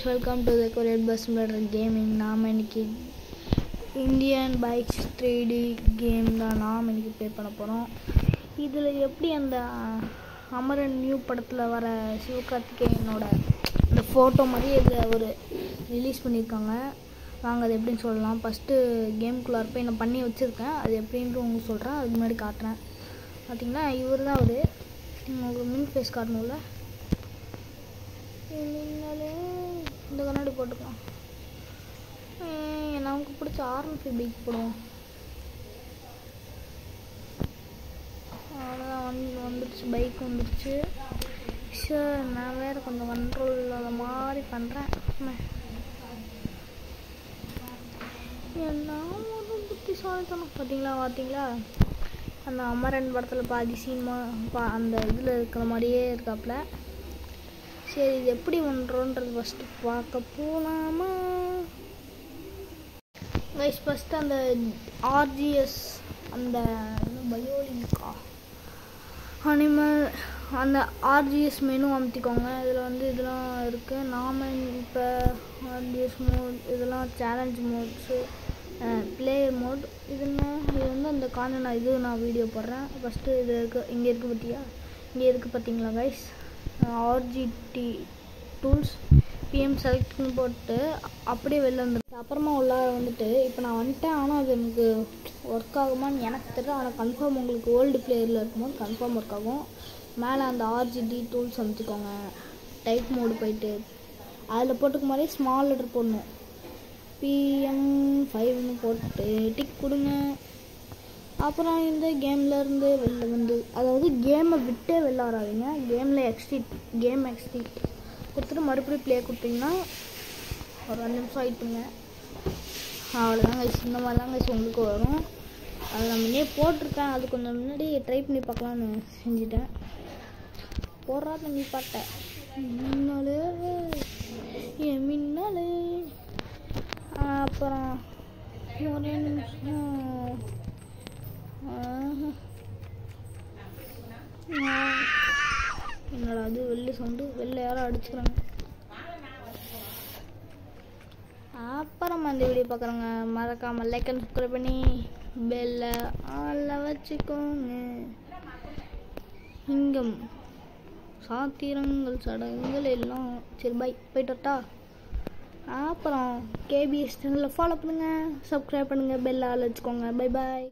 guys, welcome to the Korean Bus Simulator Gaming. நாம் இன்னைக்கு Indian bikes 3D game தான் நாம் இன்னைக்கு ப்ளே பண்ண போகிறோம். இதில் எப்படி அந்த அமரன் நியூ படத்தில் வர சிவகார்த்திகேயனோட அந்த ஃபோட்டோ மாதிரி இதில் ஒரு ரிலீஸ் பண்ணியிருக்காங்க. வாங்க அது எப்படின்னு சொல்லலாம். ஃபஸ்ட்டு கேமுக்குள்ளே போய் நான் பண்ணி வச்சுருக்கேன். அது எப்படின்ட்டு உங்களுக்கு சொல்கிறேன். அதுக்கு முன்னாடி காட்டுறேன். பார்த்திங்கன்னா இவர் தான் அவர். உங்களுக்கு மின் ஃபேஸ் காட்டணும்ல, இந்த கண்ணாடி போட்டுக்கலாம். நமக்கு பிடிச்ச R15 பைக் போடுவோம். அவ்வளோதான், வந்துடுச்சு, பைக் வந்துடுச்சு. சார் நான் வேறு கொஞ்சம் கண்ட்ரோல் இல்லாத மாதிரி பண்ணுறேன். எல்லாம் ஒரு புத்திசாலித்தனம். பார்த்தீங்களா அந்த அமரன் படத்தில் பாதி சீன்மா அந்த இதில் இருக்கிற மாதிரியே இருக்காப்புல. சரி, இது எப்படி பண்ணுறோன்றது ஃபஸ்ட்டு பார்க்க போகலாமா கைஸ்? ஃபஸ்ட்டு அந்த RGS அந்த பயோலிங்கா அனிமல் அந்த RGS மெனு அமுத்திக்கோங்க. இதில் இதெல்லாம் இருக்குது. நாம் இப்போ RGS மோட், இதெல்லாம் சேலஞ்ச் மோட்ஸு, பிளேயர் மோட். இது அந்த காண நான் வீடியோ போடுறேன். ஃபஸ்ட்டு இது இருக்குது, இங்கே இருக்குது பார்த்தியா, இங்கே இருக்குது பார்த்தீங்களா கைஸ்? RGT டூல்ஸ் PM செலக்ட்னு போட்டு அப்படியே வெளில வந்துடுச்சு. அப்புறமா உள்ளார வந்துட்டு இப்போ நான் வந்துட்டேன். ஆனால் அது எனக்கு ஒர்க் ஆகுமான்னு எனக்கு தெரியல. ஆனால் கன்ஃபார்ம் உங்களுக்கு ஓல்டு பிளேயரில் இருக்கும்போது கன்ஃபார்ம் ஒர்க் ஆகும். மேலே அந்த RGT டூல்ஸ் அமைச்சிக்கோங்க. டைப் மோடு போயிட்டு அதில் போட்டுக்க மாதிரி ஸ்மால் லெட்டர் போடணும். PM5ன்னு போட்டு டிக் கொடுங்க. அப்புறம் இந்த கேம்லேருந்து வெளில வந்து, அதாவது கேமை விட்டே வெளில வராதிங்க. கேமில் கேம் எக்ஸ்டிட் கொடுத்துட்டு மறுபடியும் ப்ளே கொடுத்தீங்கன்னா ஒரு 2 நிமிஷம் ஆகிட்டுங்க. அவ்வளோதாங்க. இந்த மாதிரி தாங்க உங்களுக்கு வரும். அது நான் முன்னே போட்டிருக்கேன். அது கொஞ்சம் முன்னாடி ட்ரை பண்ணி பார்க்கலான்னு செஞ்சுட்டேன். போடுறாத நீ பாட்டேன் மின்னாலே என் மின்னாலே. அப்புறம் ஒரே நிமிஷம். என்னடா அது வெளில சவுண்டு? வெளில யாரும் அடிச்சுக்கிறாங்க. அப்புறம் அந்த வீடியோ பார்க்குறவங்க மறக்காமல் லைக் அண்ட் சப்ஸ்கிரைப் பண்ணி பெல்ல ஆள வச்சுக்கோங்க. இங்கம் சாத்திரங்கள் சடங்குகள் எல்லாம். சரி, பை, போய்ட்டு வரட்டா. அப்புறம் KBS சேனலில் ஃபாலோ பண்ணுங்கள், சப்ஸ்கிரைப் பண்ணுங்கள், பெல்ல ஆள வச்சுக்கோங்க. Bye bye.